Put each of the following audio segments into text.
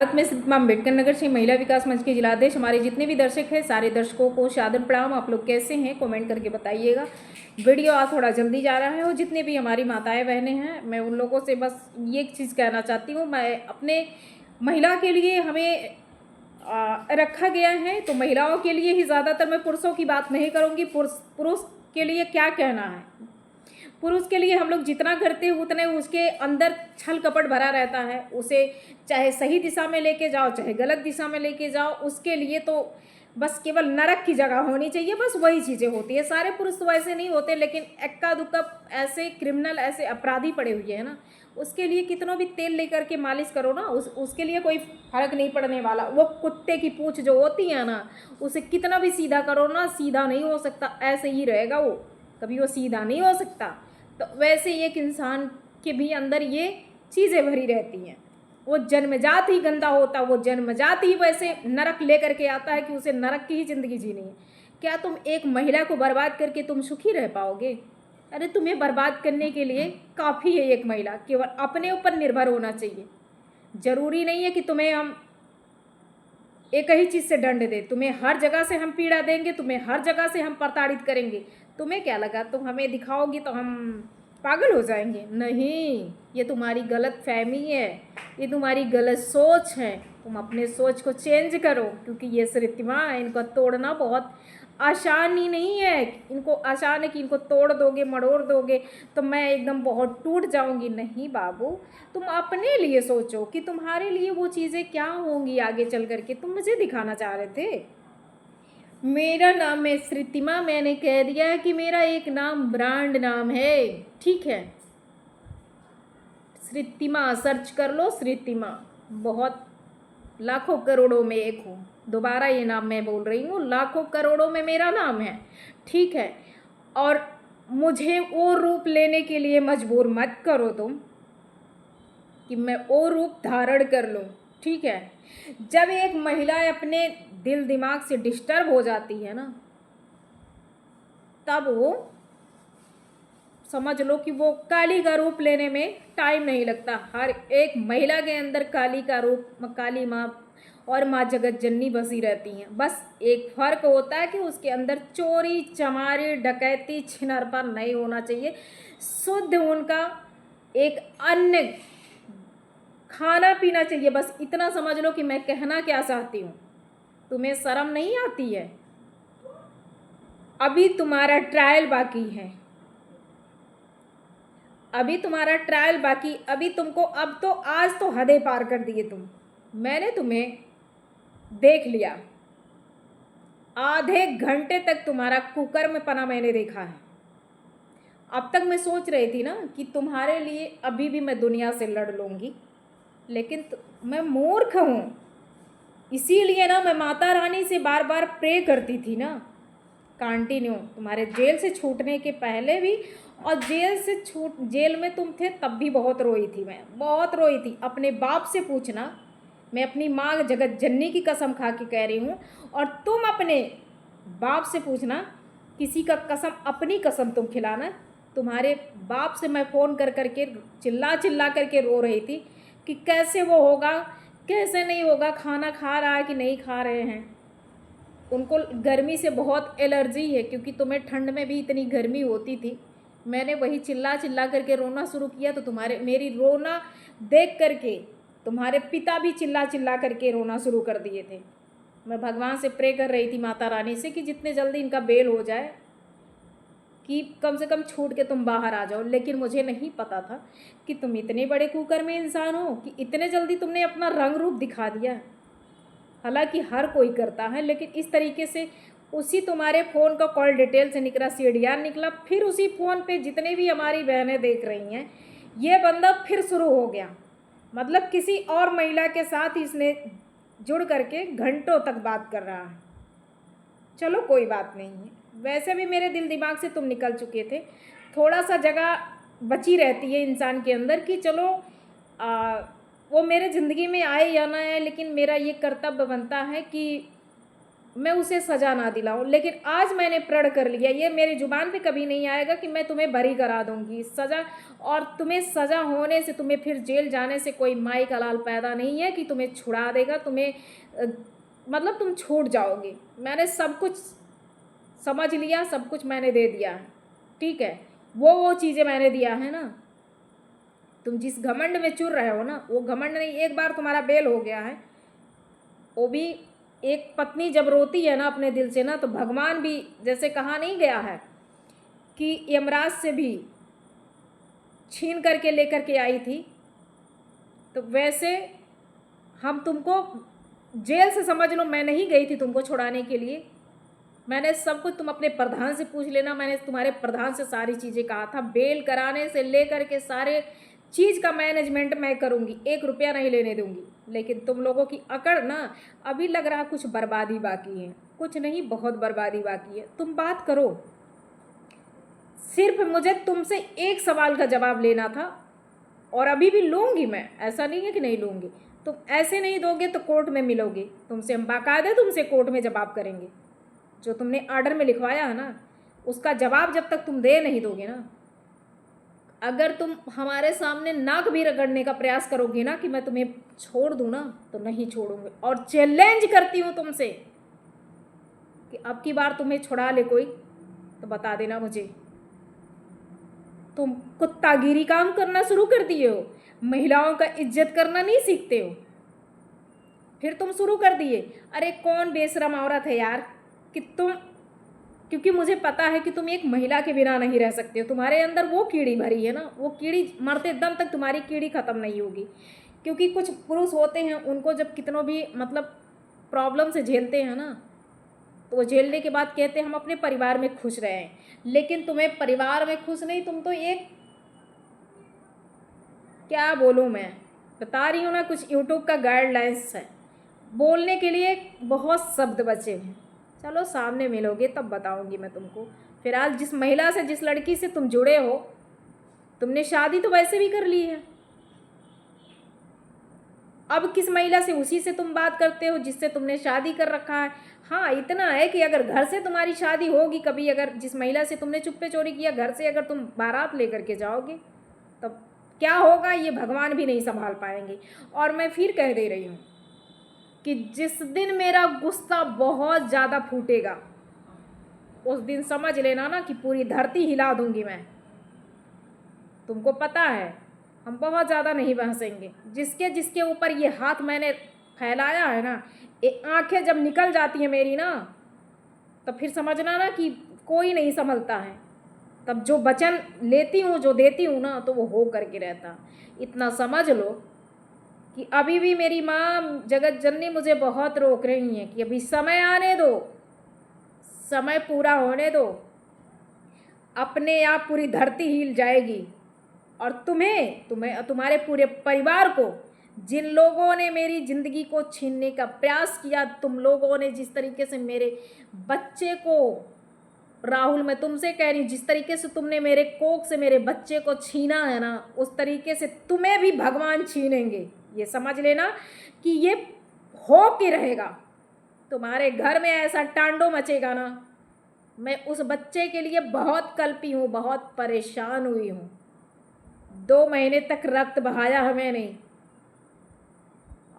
भारत में सिर्फ अम्बेडकर नगर से महिला विकास मंच के जिलाध्यक्ष हमारे जितने भी दर्शक हैं सारे दर्शकों को सादर प्रणाम। आप लोग कैसे हैं कमेंट करके बताइएगा। वीडियो आज थोड़ा जल्दी जा रहा है और जितने भी हमारी माताएं बहनें हैं मैं उन लोगों से बस ये चीज़ कहना चाहती हूँ। मैं अपने महिला के लिए हमें रखा गया है तो महिलाओं के लिए ही ज़्यादातर, मैं पुरुषों की बात नहीं करूँगी। पुरुष के लिए क्या कहना है, पुरुष के लिए हम लोग जितना करते हैं उतने उसके अंदर छल कपट भरा रहता है। उसे चाहे सही दिशा में लेके जाओ चाहे गलत दिशा में लेके जाओ, उसके लिए तो बस केवल नरक की जगह होनी चाहिए, बस वही चीज़ें होती है। सारे पुरुष तो वैसे नहीं होते, लेकिन एक्का दुक्का ऐसे क्रिमिनल ऐसे अपराधी पड़े हुए हैं ना, उसके लिए कितना भी तेल लेकर के मालिश करो ना, उसके लिए कोई फर्क नहीं पड़ने वाला। वो कुत्ते की पूंछ जो होती है ना, उसे कितना भी सीधा करो ना, सीधा नहीं हो सकता, ऐसे ही रहेगा वो, कभी वो सीधा नहीं हो सकता। तो वैसे एक इंसान के भी अंदर ये चीज़ें भरी रहती हैं। वो जन्मजात ही गंदा होता, वो जन्मजात ही वैसे नरक लेकर के आता है कि उसे नरक की ही ज़िंदगी जीनी है। क्या तुम एक महिला को बर्बाद करके तुम सुखी रह पाओगे? अरे तुम्हें बर्बाद करने के लिए काफ़ी है एक महिला, केवल अपने ऊपर निर्भर होना चाहिए। ज़रूरी नहीं है कि तुम्हें हम एक ही चीज़ से दंड दें, तुम्हें हर जगह से हम पीड़ा देंगे, तुम्हें हर जगह से हम प्रताड़ित करेंगे। तुम्हें क्या लगा तुम हमें दिखाओगी तो हम पागल हो जाएंगे? नहीं, ये तुम्हारी गलत फहमी है, ये तुम्हारी गलत सोच है। तुम अपने सोच को चेंज करो, क्योंकि ये सरितिमा इनको तोड़ना बहुत आसान ही नहीं है। इनको आसान है कि इनको तोड़ दोगे मड़ोड़ दोगे तो मैं एकदम बहुत टूट जाऊंगी। नहीं बाबू, तुम अपने लिए सोचो कि तुम्हारे लिए वो चीज़ें क्या होंगी आगे चल करके। तुम मुझे दिखाना चाह रहे थे। मेरा नाम है श्रुतिमा, मैंने कह दिया है कि मेरा एक नाम ब्रांड नाम है, ठीक है। श्रुतिमा सर्च कर लो, श्रुतिमा, बहुत लाखों करोड़ों में एक हूँ। दोबारा ये नाम मैं बोल रही हूँ, लाखों करोड़ों में मेरा नाम है, ठीक है। और मुझे वो रूप लेने के लिए मजबूर मत करो तुम कि मैं वो रूप धारण कर लूँ, ठीक है। जब एक महिला अपने दिल दिमाग से डिस्टर्ब हो जाती है ना, तब वो समझ लो कि वो काली का रूप लेने में टाइम नहीं लगता। हर एक महिला के अंदर काली का रूप, काली माँ और माँ जगत जननी बसी रहती हैं। बस एक फ़र्क होता है कि उसके अंदर चोरी चमारी डकैती छिनरपन नहीं होना चाहिए। शुद्ध उनका एक अन्न खाना पीना चाहिए, बस इतना समझ लो कि मैं कहना क्या चाहती हूँ। तुम्हें शर्म नहीं आती है? अभी तुम्हारा ट्रायल बाकी है, अभी तुम्हारा ट्रायल बाकी, अभी तुमको, अब तो आज तो हदें पार कर दिए तुम। मैंने तुम्हें देख लिया, आधे घंटे तक तुम्हारा कुकर्म पना मैंने देखा है। अब तक मैं सोच रही थी ना कि तुम्हारे लिए अभी भी मैं दुनिया से लड़ लूँगी, लेकिन मैं मूर्ख हूँ। इसीलिए ना मैं माता रानी से बार बार प्रे करती थी ना, कंटिन्यू, तुम्हारे जेल से छूटने के पहले भी, और जेल में तुम थे तब भी बहुत रोई थी, मैं बहुत रोई थी। अपने बाप से पूछना, मैं अपनी माँ जगत जननी की कसम खा के कह रही हूँ, और तुम अपने बाप से पूछना, किसी का कसम, अपनी कसम तुम खिलाना। तुम्हारे बाप से मैं फ़ोन कर करके चिल्ला चिल्ला करके रो रही थी कि कैसे वो होगा कैसे नहीं होगा, खाना खा रहा है कि नहीं खा रहे हैं। उनको गर्मी से बहुत एलर्जी है, क्योंकि तुम्हें ठंड में भी इतनी गर्मी होती थी। मैंने वही चिल्ला चिल्ला करके रोना शुरू किया तो तुम्हारे मेरी रोना देख करके तुम्हारे पिता भी चिल्ला चिल्ला करके रोना शुरू कर दिए थे। मैं भगवान से प्रे कर रही थी, माता रानी से, कि जितने जल्दी इनका बेल हो जाए, कि कम से कम छूट के तुम बाहर आ जाओ। लेकिन मुझे नहीं पता था कि तुम इतने बड़े कुकर में इंसान हो कि इतने जल्दी तुमने अपना रंग रूप दिखा दिया। हालांकि हर कोई करता है, लेकिन इस तरीके से उसी तुम्हारे फ़ोन का कॉल डिटेल से निकला, सीडीआर निकला, फिर उसी फ़ोन पे जितने भी हमारी बहनें देख रही हैं, ये बंदा फिर शुरू हो गया। मतलब किसी और महिला के साथ इसने जुड़ करके घंटों तक बात कर रहा है। चलो कोई बात नहीं है, वैसे भी मेरे दिल दिमाग से तुम निकल चुके थे। थोड़ा सा जगह बची रहती है इंसान के अंदर कि चलो वो मेरे ज़िंदगी में आए या ना आए, लेकिन मेरा ये कर्तव्य बनता है कि मैं उसे सज़ा ना दिलाऊं। लेकिन आज मैंने प्रण कर लिया, ये मेरी ज़ुबान पे कभी नहीं आएगा कि मैं तुम्हें बरी करा दूंगी सज़ा। और तुम्हें सज़ा होने से, तुम्हें फिर जेल जाने से कोई माई का लाल पैदा नहीं है कि तुम्हें छुड़ा देगा, तुम्हें मतलब तुम छूट जाओगे। मैंने सब कुछ समझ लिया, सब कुछ मैंने दे दिया है, ठीक है। वो चीज़ें मैंने दिया है ना। तुम जिस घमंड में चुर रहे हो ना, वो घमंड नहीं, एक बार तुम्हारा बेल हो गया है। वो भी एक पत्नी जब रोती है ना अपने दिल से ना, तो भगवान भी, जैसे कहा नहीं गया है कि यमराज से भी छीन करके लेकर के आई थी, तो वैसे हम तुमको जेल से समझ लो, मैं नहीं गई थी तुमको छुड़ाने के लिए। मैंने सब कुछ, तुम अपने प्रधान से पूछ लेना, मैंने तुम्हारे प्रधान से सारी चीज़ें कहा था। बेल कराने से लेकर के सारे चीज़ का मैनेजमेंट मैं करूँगी, 1 रुपया नहीं लेने दूँगी। लेकिन तुम लोगों की अकड़ ना, अभी लग रहा कुछ बर्बादी बाकी है, कुछ नहीं बहुत बर्बादी बाकी है। तुम बात करो, सिर्फ मुझे तुमसे एक सवाल का जवाब लेना था, और अभी भी लूँगी मैं, ऐसा नहीं है कि नहीं लूँगी। तुम ऐसे नहीं दोगे तो कोर्ट में मिलोगे, तुमसे हम बाकायदे तुमसे कोर्ट में जवाब करेंगे। जो तुमने ऑर्डर में लिखवाया है ना, उसका जवाब जब तक तुम दे नहीं दोगे ना, अगर तुम हमारे सामने नाक भी रगड़ने का प्रयास करोगे ना कि मैं तुम्हें छोड़ दूँ ना, तो नहीं छोड़ूंगी। और चैलेंज करती हूँ तुमसे कि अब की बार तुम्हें छुड़ा ले कोई, तो बता देना मुझे। तुम कुत्तागिरी काम करना शुरू कर दिए हो, महिलाओं का इज्जत करना नहीं सीखते हो। फिर तुम शुरू कर दिए, अरे कौन बेशरम औरत है यार कि तुम, क्योंकि मुझे पता है कि तुम एक महिला के बिना नहीं रह सकते हो। तुम्हारे अंदर वो कीड़ी भरी है ना, वो कीड़ी मरते दम तक तुम्हारी कीड़ी ख़त्म नहीं होगी। क्योंकि कुछ पुरुष होते हैं, उनको जब कितनों भी मतलब प्रॉब्लम से झेलते हैं ना, तो वो झेलने के बाद कहते हैं हम अपने परिवार में खुश रहे हैं। लेकिन तुम्हें परिवार में खुश नहीं, तुम तो एक, क्या बोलूँ मैं, बता रही हूँ ना, कुछ यूट्यूब का गाइडलाइंस है, बोलने के लिए बहुत शब्द बचे हैं। चलो सामने मिलोगे तब बताऊंगी मैं तुमको। फिलहाल जिस महिला से, जिस लड़की से तुम जुड़े हो, तुमने शादी तो वैसे भी कर ली है, अब किस महिला से, उसी से तुम बात करते हो जिससे तुमने शादी कर रखा है। हाँ इतना है कि अगर घर से तुम्हारी शादी होगी कभी, अगर जिस महिला से तुमने चुप्पे चोरी किया, घर से अगर तुम बारात लेकर के जाओगे, तब क्या होगा ये भगवान भी नहीं संभाल पाएंगे। और मैं फिर कह दे रही हूँ कि जिस दिन मेरा गुस्सा बहुत ज़्यादा फूटेगा, उस दिन समझ लेना ना कि पूरी धरती हिला दूंगी मैं। तुमको पता है हम बहुत ज़्यादा नहीं बहसेंगे। जिसके जिसके ऊपर ये हाथ मैंने फैलाया है ना, ये आंखें जब निकल जाती हैं मेरी ना, तब फिर समझना ना कि कोई नहीं संभलता है। तब जो वचन लेती हूँ, जो देती हूँ ना, तो वो हो करके रहता। इतना समझ लो कि अभी भी मेरी माँ जगत जननी मुझे बहुत रोक रही हैं कि अभी समय आने दो, समय पूरा होने दो, अपने आप पूरी धरती हिल जाएगी। और तुम्हें तुम्हारे पूरे परिवार को, जिन लोगों ने मेरी ज़िंदगी को छीनने का प्रयास किया, तुम लोगों ने जिस तरीके से मेरे बच्चे को, राहुल मैं तुमसे कह रही हूँ, जिस तरीके से तुमने मेरे कोख से मेरे बच्चे को छीना है ना, उस तरीके से तुम्हें भी भगवान छीनेंगे। ये समझ लेना कि ये हो के रहेगा। तुम्हारे घर में ऐसा टांडो मचेगा ना, मैं उस बच्चे के लिए बहुत कल्पी हूँ, बहुत परेशान हुई हूँ। 2 महीने तक रक्त बहाया है मैंने,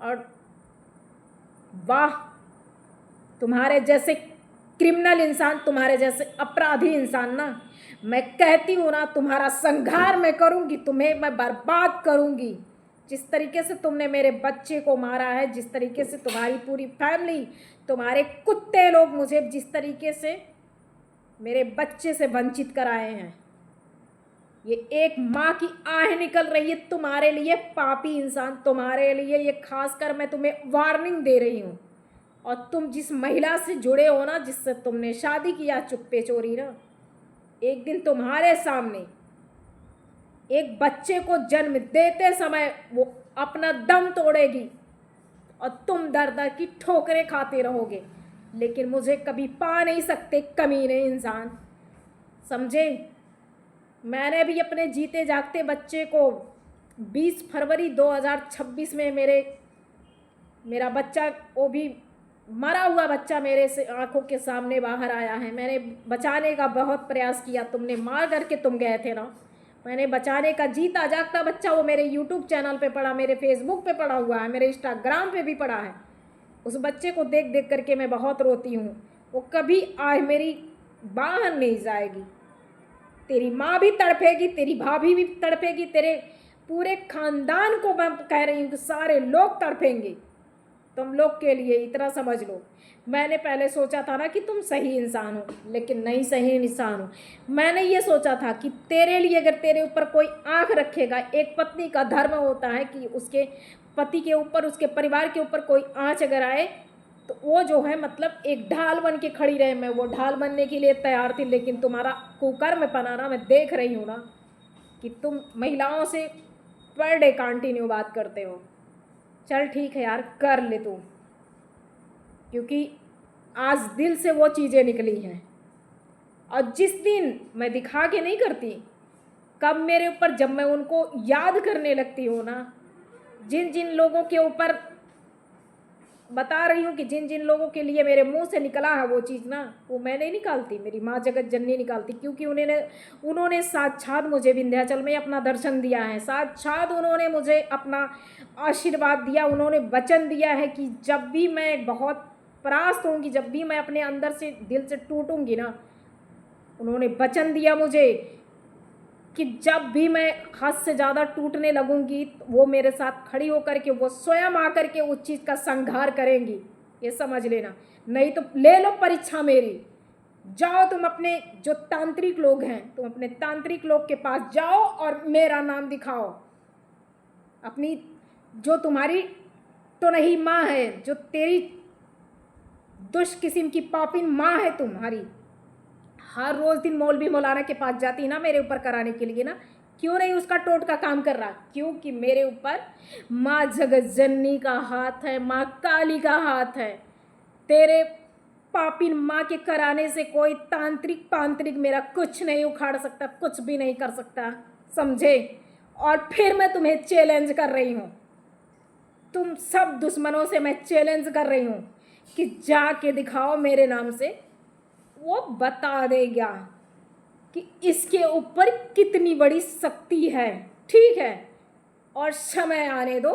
और वाह तुम्हारे जैसे क्रिमिनल इंसान, तुम्हारे जैसे अपराधी इंसान ना, मैं कहती हूँ ना, तुम्हारा संहार मैं करूँगी, तुम्हें मैं बर्बाद करूँगी। जिस तरीके से तुमने मेरे बच्चे को मारा है, जिस तरीके से तुम्हारी पूरी फैमिली, तुम्हारे कुत्ते लोग मुझे जिस तरीके से मेरे बच्चे से वंचित कराए हैं, ये एक माँ की आह निकल रही है तुम्हारे लिए, पापी इंसान, तुम्हारे लिए ये खासकर मैं तुम्हें वार्निंग दे रही हूँ। और तुम जिस महिला से जुड़े हो ना, जिससे तुमने शादी किया चुप्पे चोरी ना, एक दिन तुम्हारे सामने एक बच्चे को जन्म देते समय वो अपना दम तोड़ेगी और तुम दर दर की ठोकरें खाते रहोगे, लेकिन मुझे कभी पा नहीं सकते कमीने इंसान, समझे। मैंने भी अपने जीते जागते बच्चे को 20 फरवरी 2026 में मेरा बच्चा, वो भी मरा हुआ बच्चा मेरे से आंखों के सामने बाहर आया है। मैंने बचाने का बहुत प्रयास किया, तुमने मार करके तुम गए थे ना। मैंने बचाने का जीता जागता बच्चा वो मेरे यूट्यूब चैनल पे पड़ा, मेरे फेसबुक पे पड़ा हुआ है, मेरे इंस्टाग्राम पे भी पड़ा है। उस बच्चे को देख देख करके मैं बहुत रोती हूँ। वो कभी आज मेरी बाहर नहीं जाएगी। तेरी माँ भी तड़पेगी, तेरी भाभी भी तड़पेगी, तेरे पूरे खानदान को मैं कह रही हूँ कि सारे लोग तड़पेंगे तुम लोग के लिए, इतना समझ लो। मैंने पहले सोचा था ना कि तुम सही इंसान हो, लेकिन नहीं सही इंसान हो। मैंने ये सोचा था कि तेरे लिए अगर तेरे ऊपर कोई आँख रखेगा, एक पत्नी का धर्म होता है कि उसके पति के ऊपर, उसके परिवार के ऊपर कोई आँच अगर आए तो वो जो है मतलब एक ढाल बन के खड़ी रहे। मैं वो ढाल बनने के लिए तैयार थी, लेकिन तुम्हारा कुकर्म पनाना मैं देख रही हूँ ना कि तुम महिलाओं से पर डे कंटिन्यू बात करते हो। चल ठीक है यार, कर ले तू, क्योंकि आज दिल से वो चीज़ें निकली हैं। और जिस दिन मैं दिखा के नहीं करती, कब मेरे ऊपर जब मैं उनको याद करने लगती हूँ ना, जिन जिन लोगों के ऊपर बता रही हूँ कि जिन जिन लोगों के लिए मेरे मुंह से निकला है वो चीज़ ना, वो मैं नहीं निकालती, मेरी माँ जगत जननी निकालती। क्योंकि उन्होंने साक्षात मुझे विंध्याचल में अपना दर्शन दिया है, साक्षात उन्होंने मुझे अपना आशीर्वाद दिया। उन्होंने वचन दिया है कि जब भी मैं बहुत परास्त होंगी, जब भी मैं अपने अंदर से दिल से टूटूंगी ना, उन्होंने वचन दिया मुझे कि जब भी मैं हद से ज़्यादा टूटने लगूंगी वो मेरे साथ खड़ी होकर के वो स्वयं आकर के उस चीज़ का संहार करेंगी। ये समझ लेना, नहीं तो ले लो परीक्षा मेरी। जाओ तुम अपने जो तांत्रिक लोग हैं, तुम अपने तांत्रिक लोग के पास जाओ और मेरा नाम दिखाओ। अपनी जो तुम्हारी तो नहीं माँ है, जो तेरी दुष्ट किस्म की पापिन माँ है तुम्हारी, हर रोज़ दिन मौलवी मौलाना के पास जाती ना मेरे ऊपर कराने के लिए ना, क्यों नहीं उसका टोट का काम कर रहा? क्योंकि मेरे ऊपर माँ जगत जननी का हाथ है, माँ काली का हाथ है। तेरे पापिन माँ के कराने से कोई तांत्रिक मेरा कुछ नहीं उखाड़ सकता, कुछ भी नहीं कर सकता, समझे? और फिर मैं तुम्हें चैलेंज कर रही हूँ, तुम सब दुश्मनों से मैं चैलेंज कर रही हूँ कि जाके दिखाओ मेरे नाम से। वो बता देगा कि इसके ऊपर कितनी बड़ी शक्ति है, ठीक है? और समय आने दो,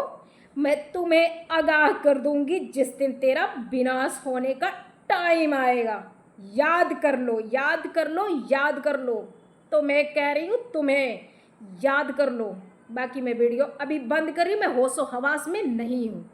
मैं तुम्हें आगाह कर दूंगी जिस दिन तेरा विनाश होने का टाइम आएगा। याद कर लो, याद कर लो, याद कर लो। तो मैं कह रही हूँ तुम्हें याद कर लो। बाकी मैं वीडियो अभी बंद कर रही हूँ, मैं होशो हवास में नहीं हूँ।